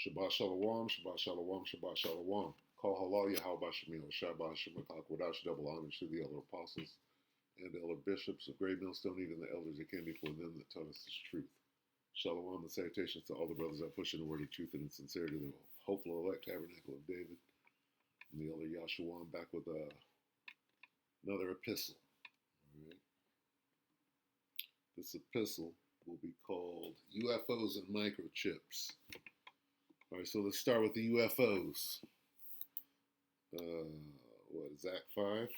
Shabbat Shalom, Shabbat Shalom, Shabbat Shalom. Call halal Yahweh Shemil, Shabbat Shemakak, Wadash, double honors to the elder apostles and the elder bishops of Great Millstone, even the elders that came before them that taught us this truth. Shalom and salutations to all the brothers that push in the word of truth and in sincerity, the hopeful elect tabernacle of David, and the elder Yahshua. I'm back with another epistle. All right. This epistle will be called UFOs and Microchips. All right, so let's start with the UFOs. What is Act 5?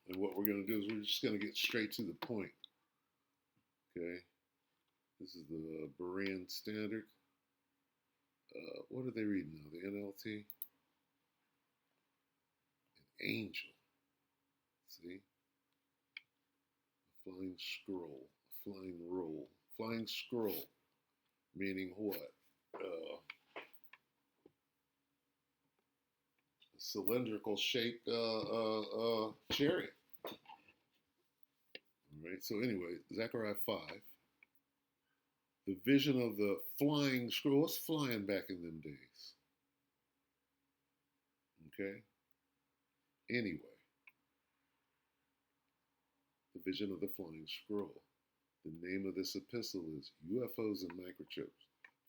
And what we're going to do is we're just going to get straight to the point. Okay, this is the Berean Standard. What are they reading now? The NLT? An angel. See? A flying scroll. A flying roll. Flying scroll. Meaning what? A cylindrical shaped chariot. All right, so anyway, Zechariah 5. The vision of the flying scroll. What's flying back in them days? Okay? Anyway, the vision of the flying scroll. The name of this epistle is UFOs and Microchips.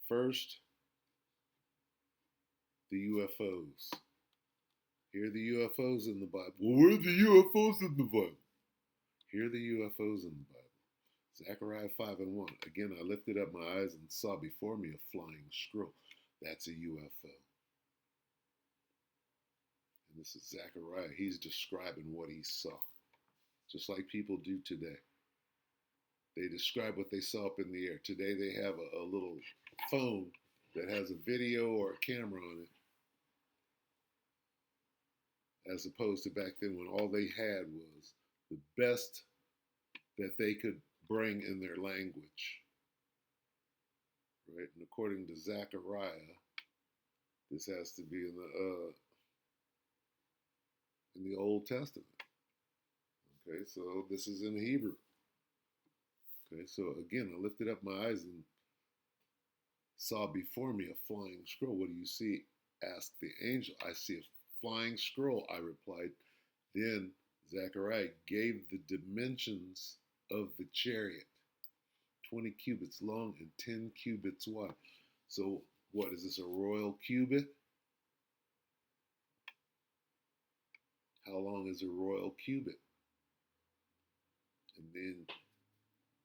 First, the UFOs. Here are the UFOs in the Bible. Well, where are the UFOs in the Bible? Here are the UFOs in the Bible. Zechariah 5 and 1. Again, I lifted up my eyes and saw before me a flying scroll. That's a UFO. And this is Zechariah. He's describing what he saw. Just like people do today. They describe what they saw up in the air. Today they have a little phone that has a video or a camera on it. As opposed to back then when all they had was the best that they could bring in their language. Right? And according to Zechariah, this has to be in the Old Testament. Okay, so this is in Hebrew. Okay, so again, I lifted up my eyes and saw before me a flying scroll. What do you see? Asked the angel. I see a flying scroll, I replied. Then Zechariah gave the dimensions of the chariot. 20 cubits long and 10 cubits wide. So what, is this a royal cubit? How long is a royal cubit? And then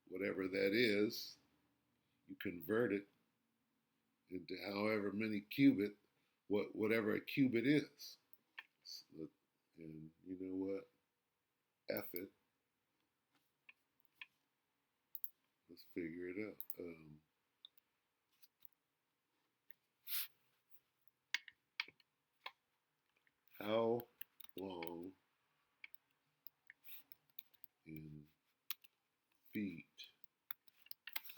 whatever that is, you convert it into however many cubit, whatever a cubit is. And you know what? F it. Let's figure it out. How long in feet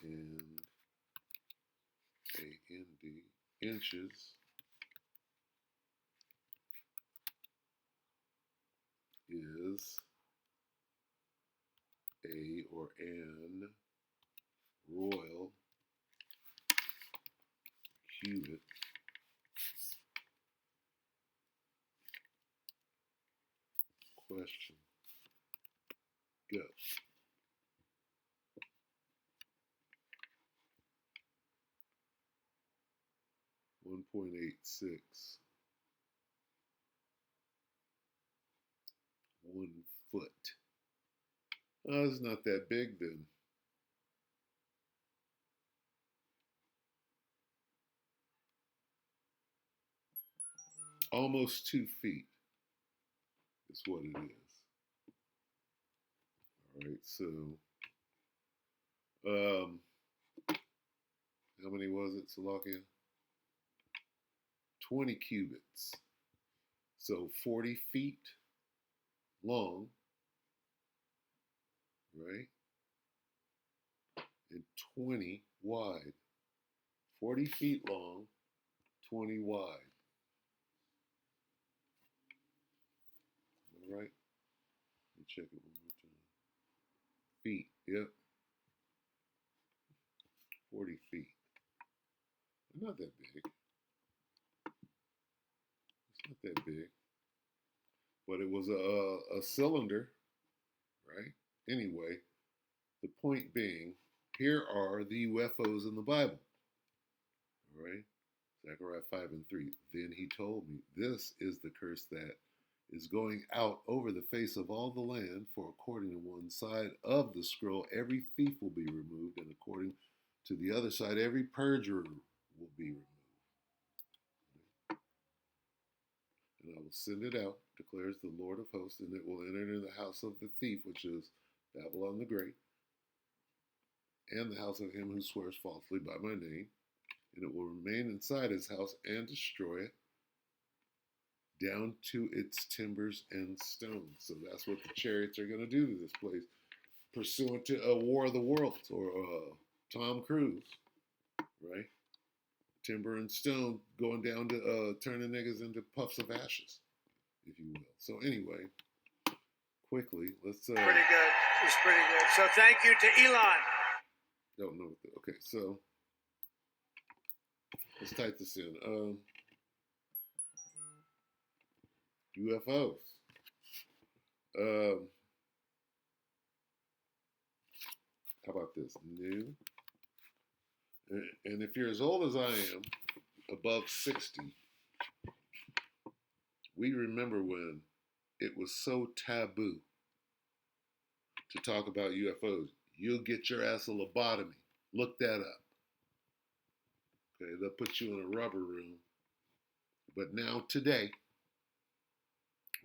and A-N-D inches is a or an royal cubit? Question. Go. 1.86. 1 foot. Oh, it's not that big then. Almost 2 feet is what it is. All right, so how many was it, Salakia? 20 cubits. So 40 feet long, right? And 20 wide. 40 feet long, 20 wide. All right? check it one more time. Feet, yep. 40 feet. They're not that big. It's not that big. But it was a cylinder, right? Anyway, the point being, here are the UFOs in the Bible. All right? Zechariah 5:3. Then he told me, this is the curse that is going out over the face of all the land, for according to one side of the scroll, every thief will be removed, and according to the other side, every perjurer will be removed. And I will send it out, declares the Lord of hosts, and it will enter into the house of the thief, which is Babylon the Great, and the house of him who swears falsely by my name, and it will remain inside his house and destroy it, down to its timbers and stones. So that's what the chariots are going to do to this place, pursuant to a War of the Worlds or Tom Cruise, right? Timber and stone going down to turning niggas into puffs of ashes, if you will. So anyway, quickly, let's... pretty good. It's pretty good. So thank you to Elon. Don't know what okay, so let's type this in. UFOs. How about this? New. And if you're as old as I am, above 60, we remember when it was so taboo to talk about UFOs. You'll get your ass a lobotomy. Look that up. Okay, they'll put you in a rubber room. But now, today,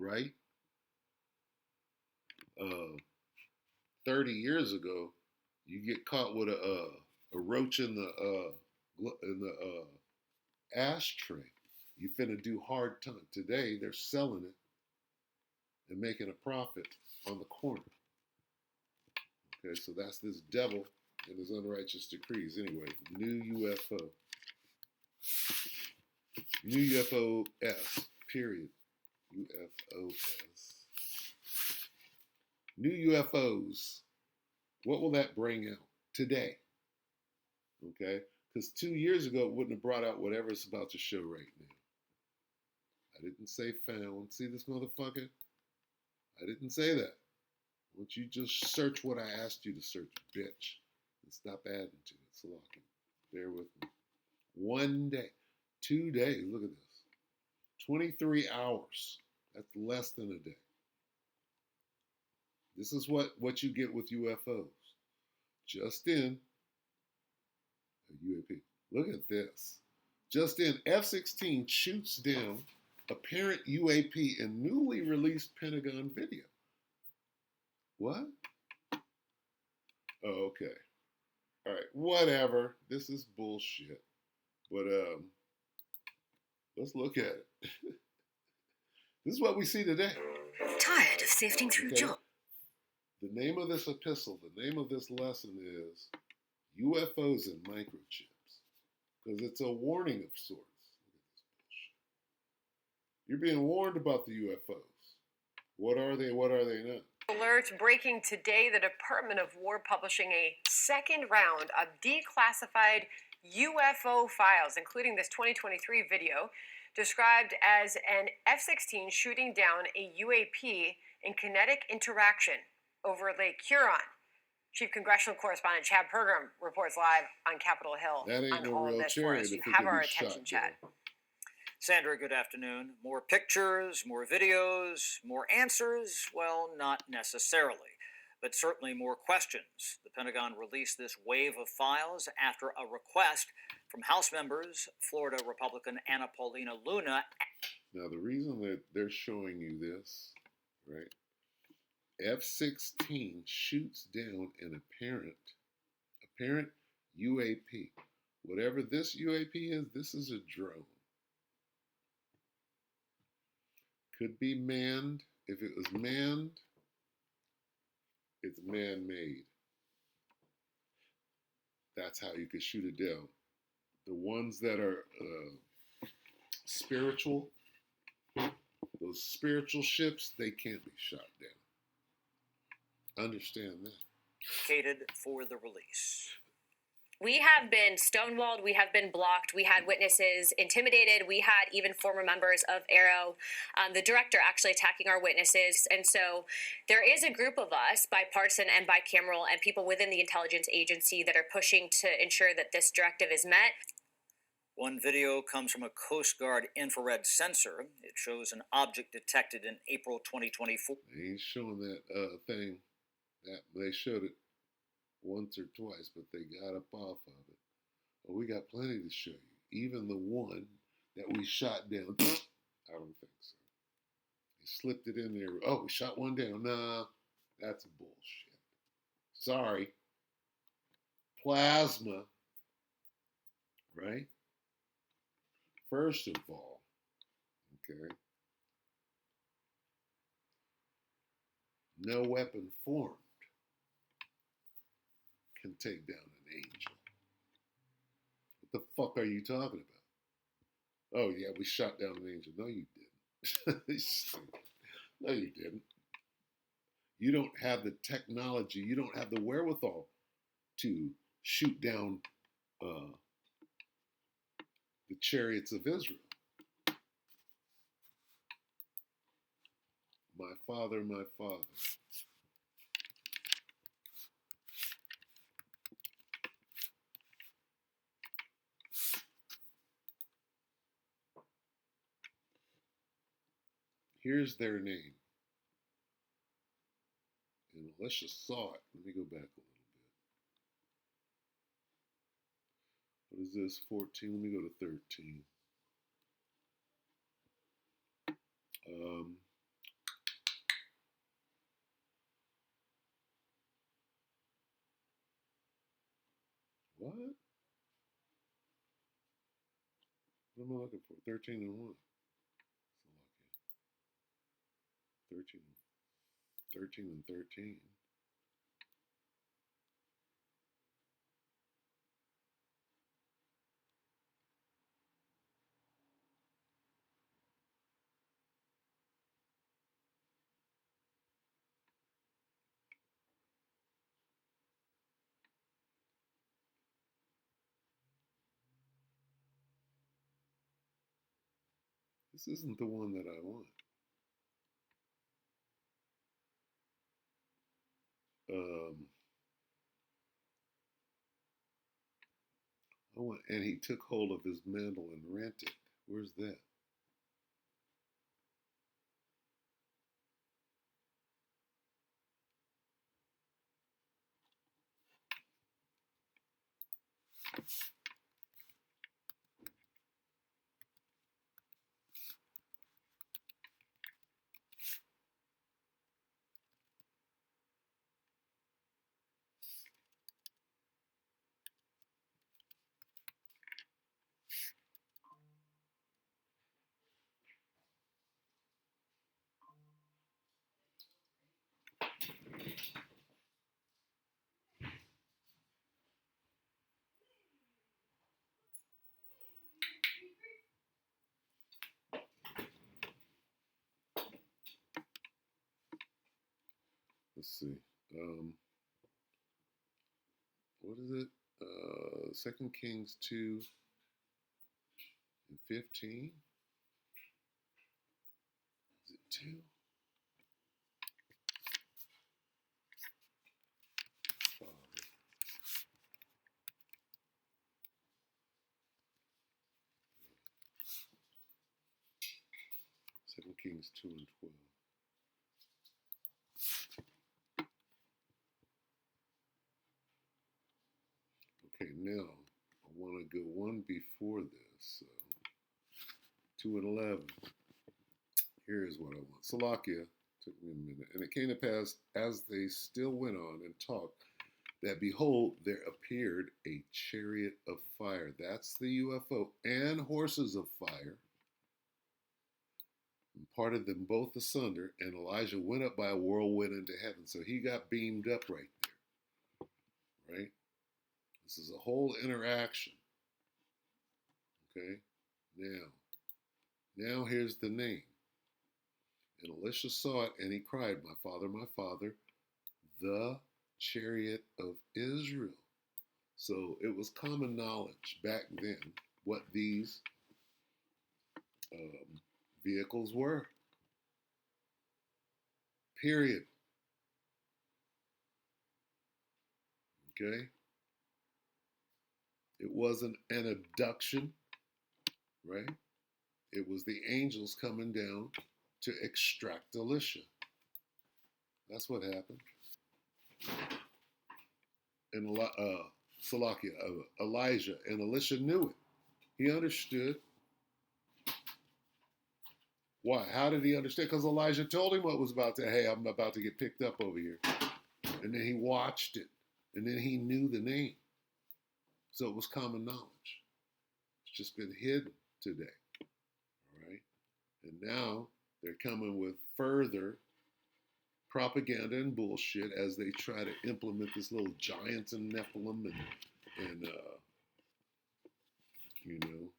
right? 30 years ago, you get caught with a roach in the ashtray. You finna do hard time. Today, they're selling it and making a profit on the corner. Okay, so that's this devil and his unrighteous decrees. Anyway, new UFO. New UFOs, period. UFOs. New UFOs. What will that bring out today? Okay? Because 2 years ago, it wouldn't have brought out whatever it's about to show right now. I didn't say found. See this motherfucker? I didn't say that. Won't you just search what I asked you to search, bitch? And stop adding to it. So bear with me. 1 day. 2 days. Look at this. 23 hours. That's less than a day. This is what you get with UFOs. Just in, a UAP. Look at this. Just in, F-16 shoots down apparent UAP in newly released Pentagon video. What? Oh, okay. All right, whatever. This is bullshit. But let's look at it. This is what we see today. Tired of sifting through jobs. The name of this epistle, the name of this lesson is UFOs and Microchips. Because it's a warning of sorts. Look at this bullshit. You're being warned about the UFOs. What are they? What are they not? Alert breaking today, the Department of War publishing a second round of declassified UFO files, including this 2023 video described as an F-16 shooting down a UAP in kinetic interaction over Lake Huron. Chief Congressional Correspondent Chad Pergram reports live on Capitol Hill. That ain't on no all real of this for chariot us. You if it have can our be attention, shot Chad. down. Sandra, good afternoon. More pictures, more videos, more answers? Well, not necessarily, but certainly more questions. The Pentagon released this wave of files after a request from House members, Florida Republican Anna Paulina Luna. Now, the reason that they're showing you this, right? F-16 shoots down an apparent UAP. Whatever this UAP is, this is a drone. Could be manned. If it was manned, it's man-made. That's how you could shoot it down. The ones that are spiritual, those spiritual ships, they can't be shot down. Understand that. Advocated for the release. We have been stonewalled. We have been blocked. We had witnesses intimidated. We had even former members of Arrow, the director, actually attacking our witnesses. And so there is a group of us, bipartisan and bicameral, and people within the intelligence agency that are pushing to ensure that this directive is met. One video comes from a Coast Guard infrared sensor. It shows an object detected in April 2024. They ain't showing that thing. That they showed it once or twice, but they got up off of it. Well, we got plenty to show you. Even the one that we shot down. I don't think so. They slipped it in there. Oh, we shot one down. Nah, that's bullshit. Sorry. Plasma, right? First of all, okay, no weapon formed can take down an angel. What the fuck are you talking about? Oh yeah, we shot down an angel. No, you didn't. No, you didn't. You don't have the technology. You don't have the wherewithal to shoot down the chariots of Israel. My father, my father. Here's their name. And Alicia saw it. Let me go back a little bit. What is this? 14. Let me go to 13. What? What am I looking for? 13 and 1. 13 and 13. This isn't the one that I want. And he took hold of his mantle and rent it. Where's that? Let's see. What is it? 2 Kings 2 and 15. Is it 2? Father. 2 Kings 2 and 12. Okay, now I want to go one before this. 2 and 11. Here's what I want. Salakia, took me a minute. And it came to pass, as they still went on and talked, that behold, there appeared a chariot of fire. That's the UFO, and horses of fire, and parted them both asunder. And Elijah went up by a whirlwind into heaven. So he got beamed up right there. Right? This is a whole interaction. Okay? Now here's the name. And Elisha saw it, and he cried, my father, the chariot of Israel. So it was common knowledge back then what these vehicles were. Period. Okay? It wasn't an abduction, right? It was the angels coming down to extract Elisha. That's what happened. And Elijah and Elisha knew it. He understood. Why? How did he understand? Because Elijah told him what was about to, hey, I'm about to get picked up over here. And then he watched it. And then he knew the name. So it was common knowledge. It's just been hidden today. All right? And now they're coming with further propaganda and bullshit as they try to implement this little giants and Nephilim and you know,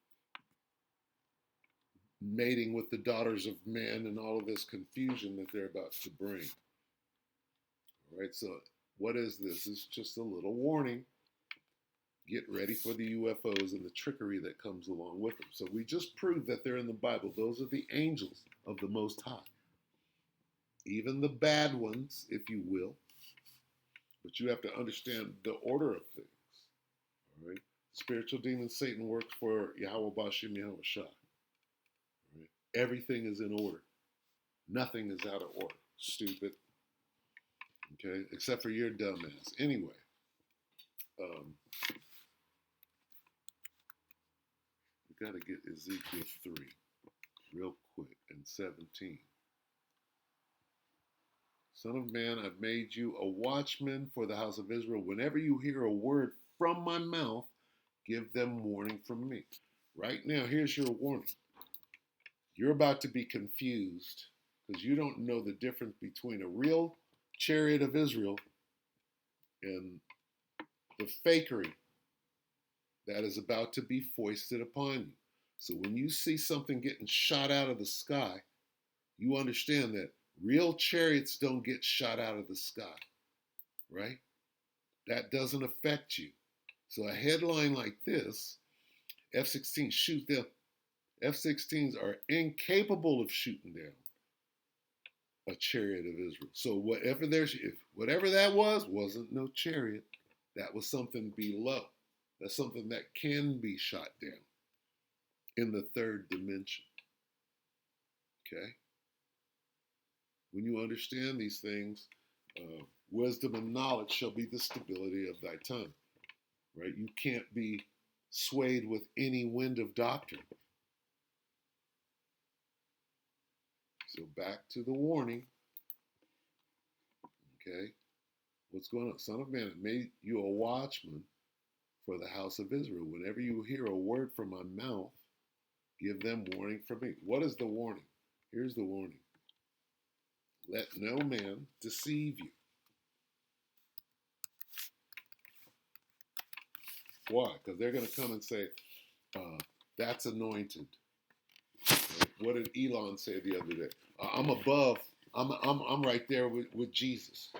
mating with the daughters of men and all of this confusion that they're about to bring. All right, so what is this? It's just a little warning. Get ready for the UFOs and the trickery that comes along with them. So we just proved that they're in the Bible. Those are the angels of the Most High. Even the bad ones, if you will. But you have to understand the order of things. All right? Spiritual demon Satan works for Yahweh Bashim Yahweh Shai. Right? Everything is in order. Nothing is out of order. Stupid. Okay? Except for your dumbass. Anyway. We got to get Ezekiel 3 real quick and 17. Son of man, I've made you a watchman for the house of Israel. Whenever you hear a word from my mouth, give them warning from me. Right now, here's your warning. You're about to be confused because you don't know the difference between a real chariot of Israel and the fakery that is about to be foisted upon you. So when you see something getting shot out of the sky, you understand that real chariots don't get shot out of the sky, right? That doesn't affect you. So a headline like this, F-16 shoot them. F-16s are incapable of shooting down a chariot of Israel. So whatever that was, wasn't no chariot. That was something below. That's something that can be shot down in the third dimension. Okay? When you understand these things, wisdom and knowledge shall be the stability of thy tongue. Right? You can't be swayed with any wind of doctrine. So back to the warning. Okay? What's going on? Son of man, I made you a watchman for the house of Israel. Whenever you hear a word from my mouth, give them warning from me. What is the warning? Here's the warning. Let no man deceive you. Why? Because they're going to come and say, that's anointed. Right? What did Elon say the other day? I'm above. I'm right there with Jesus.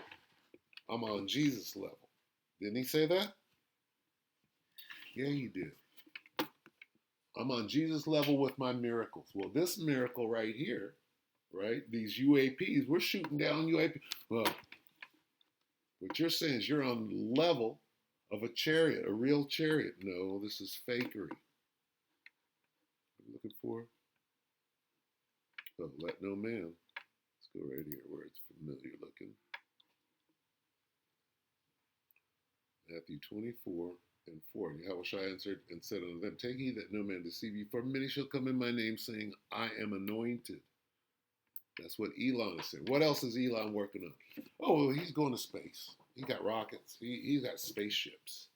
I'm on Jesus level. Didn't he say that? Yeah, he did. I'm on Jesus level with my miracles. Well, this miracle right here, right? These UAPs, we're shooting down UAPs. Well, what you're saying is you're on the level of a chariot, a real chariot. No, this is fakery. What are you looking for? Oh, let no man. Let's go right here where it's familiar looking. Matthew 24 and 4. Yahushua answered and said unto them, take heed that no man deceive you, for many shall come in my name, saying, I am anointed. That's what Elon is saying. What else is Elon working on? Oh, well, he's going to space. He got rockets. He's got spaceships.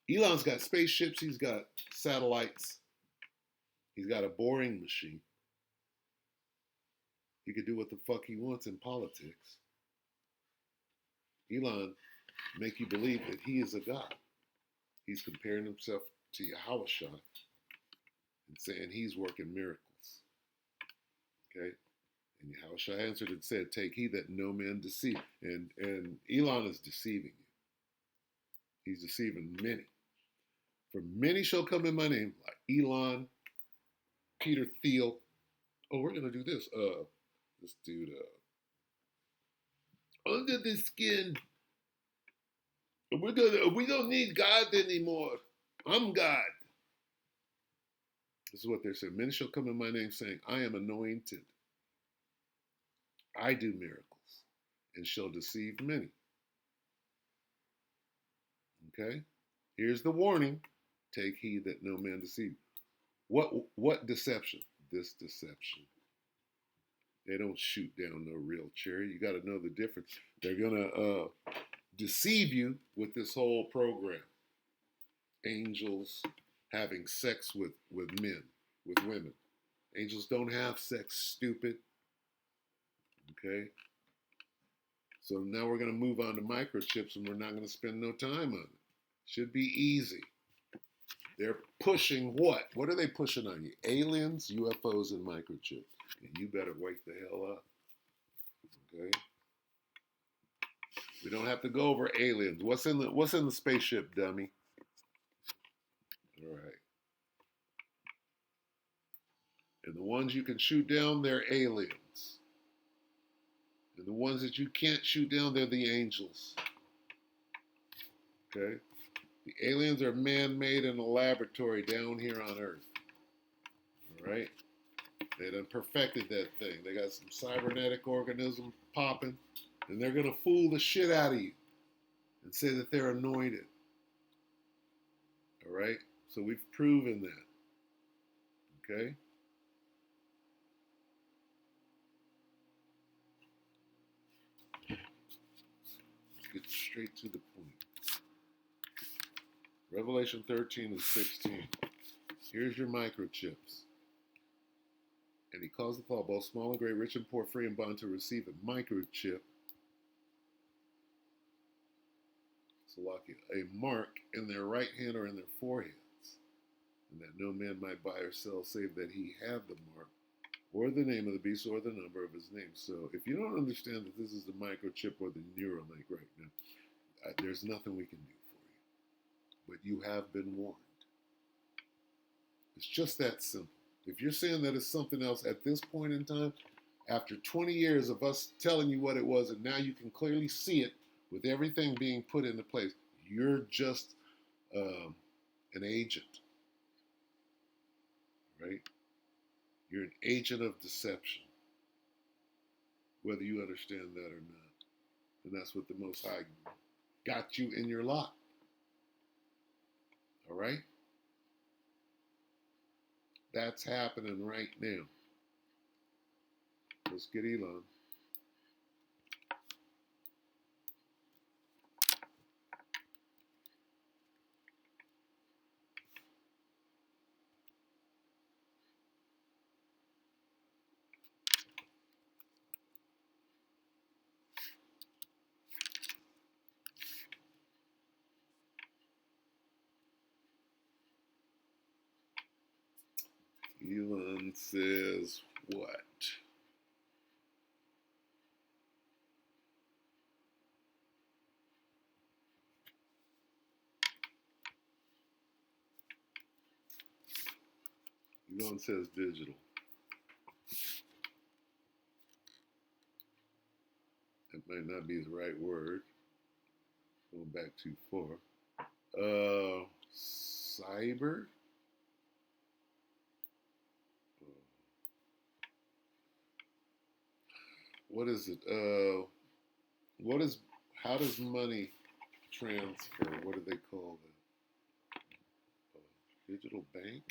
Elon's got spaceships. He's got satellites. He's got a boring machine. He could do what the fuck he wants in politics. Elon make you believe that he is a god. He's comparing himself to Yahushua and saying he's working miracles. Okay? And Yahushua answered and said, take heed that no man deceive. And Elon is deceiving you. He's deceiving many. For many shall come in my name, like Elon, Peter Thiel. Oh, we're gonna do this. This dude, under the skin. We don't need God anymore. I'm God. This is what they're saying. Many shall come in my name, saying, I am anointed. I do miracles, and shall deceive many. Okay? Here's the warning. Take heed that no man deceive. What deception? This deception. They don't shoot down no real cherry. You got to know the difference. They're going to deceive you with this whole program. Angels having sex with men, with women. Angels don't have sex, stupid. Okay? So now we're going to move on to microchips, and we're not going to spend no time on it. Should be easy. They're pushing what? What are they pushing on you? Aliens, UFOs, and microchips. And you better wake the hell up. Okay? We don't have to go over aliens. What's in the spaceship, dummy? All right. And the ones you can shoot down, they're aliens. And the ones that you can't shoot down, they're the angels. Okay? The aliens are man-made in a laboratory down here on Earth. All right? They done perfected that thing. They got some cybernetic organism popping, and they're going to fool the shit out of you and say that they're anointed. All right? So we've proven that. Okay? Let's get straight to the point. Revelation 13 and 16. Here's your microchips. And he caused the fall, both small and great, rich and poor, free and bond, to receive a microchip, a mark in their right hand or in their foreheads, and that no man might buy or sell save that he have the mark, or the name of the beast, or the number of his name. So if you don't understand that this is the microchip or the Neuralink right now, there's nothing we can do for you. But you have been warned. It's just that simple. If you're saying that it's something else at this point in time, after 20 years of us telling you what it was, and now you can clearly see it with everything being put into place, you're just an agent, right? You're an agent of deception, whether you understand that or not. And that's what the Most High got you in your lot. All right? That's happening right now. Let's get Elon. Elon says what? Elon says digital. That might not be the right word. Going back too far. Cyber? What is it? How does money transfer? What do they call that? Digital bank?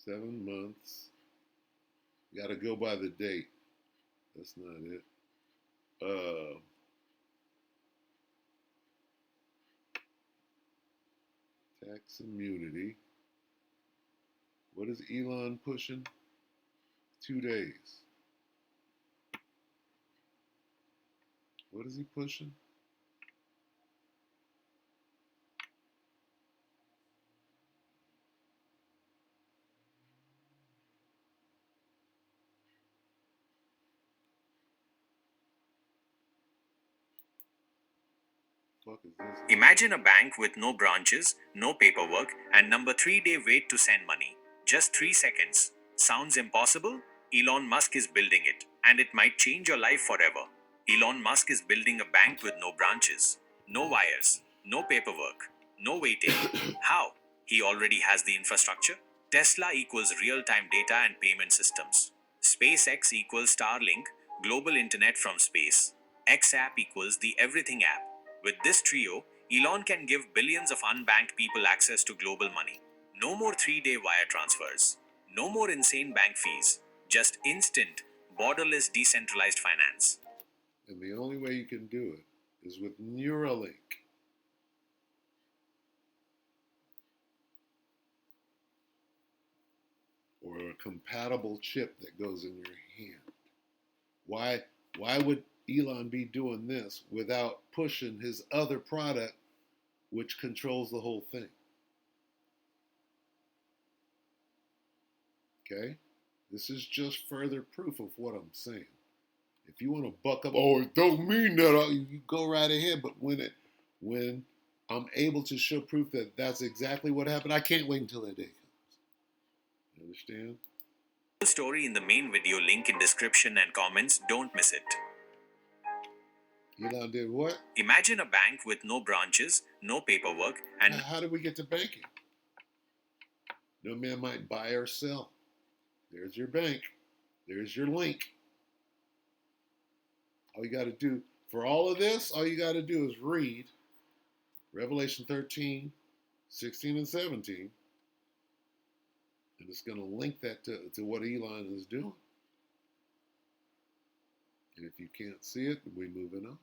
$7 months. You got to go by the date. That's not it. Tax immunity. What is Elon pushing? 2 days. What is he pushing? fuck is this? Imagine a bank with no branches, no paperwork, and number 3-day wait to send money. Just 3 seconds. Sounds impossible? Elon Musk is building it, and it might change your life forever. Elon Musk is building a bank with no branches, no wires, no paperwork, no waiting. How? He already has the infrastructure. Tesla equals real-time data and payment systems. SpaceX equals Starlink, global internet from space. XApp equals the everything app. With this trio, Elon can give billions of unbanked people access to global money. No more 3-day wire transfers. No more insane bank fees. Just instant, borderless decentralized finance. And the only way you can do it is with Neuralink. Or a compatible chip that goes in your hand. Why would Elon be doing this without pushing his other product, which controls the whole thing? Okay? This is just further proof of what I'm saying. If you want to buck up, oh, it don't mean that, you go right ahead. But when I'm able to show proof that that's exactly what happened, I can't wait until that day comes. You understand? Story in the main video, link in description and comments. Don't miss it. Elon did what? Imagine a bank with no branches, no paperwork, and How did we get to banking? No man might buy or sell. There's your bank. There's your link. All you got to do for all of this, all you got to do is read Revelation 13, 16, and 17. And it's going to link that to what Elon is doing. And if you can't see it, we're moving on.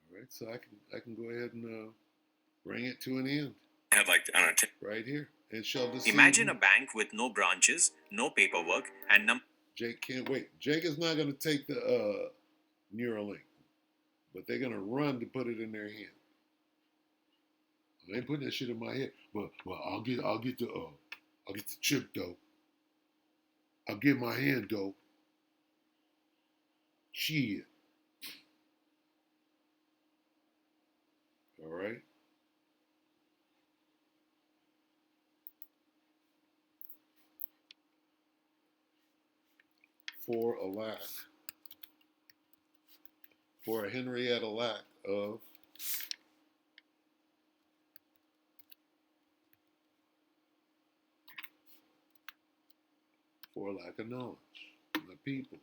All right, so I can go ahead and bring it to an end. I'd like to, right here. And shall deceive. Imagine a bank with no branches, no paperwork, and Jake can't wait. Jake is not going to take the Neuralink, but they're going to run to put it in their hand. I ain't putting that shit in my head, but I'll get the chip though. I'll get my hand though. Shit. All right. For a Henrietta lack of for lack of knowledge from the people.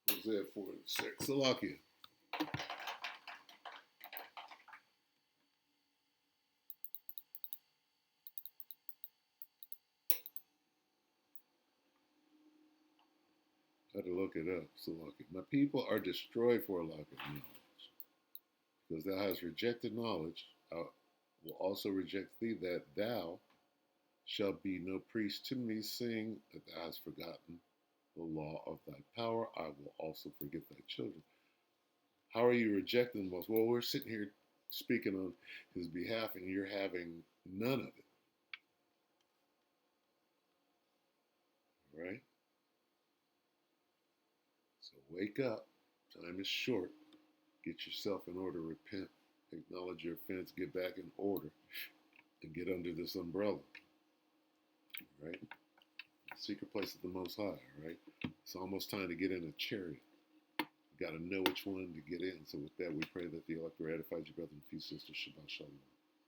What's that for? Czechoslovakia. I had to look it up. Slovakia. My people are destroyed for a lack of knowledge. Because thou hast rejected knowledge, I will also reject thee, that thou shalt be no priest to me, seeing that thou hast forgotten the law of thy power. I will also forget thy children. How are you rejecting the most? Well, we're sitting here speaking on his behalf, and you're having none of it. Right? So wake up. Time is short. Get yourself in order. Repent. Acknowledge your offense. Get back in order. And get under this umbrella. Right? The secret place of the Most High. Right? It's almost time to get in a chariot. You got to know which one to get in. So with that, we pray that the elect are edified, your brother and few sisters. Shabbat Shalom.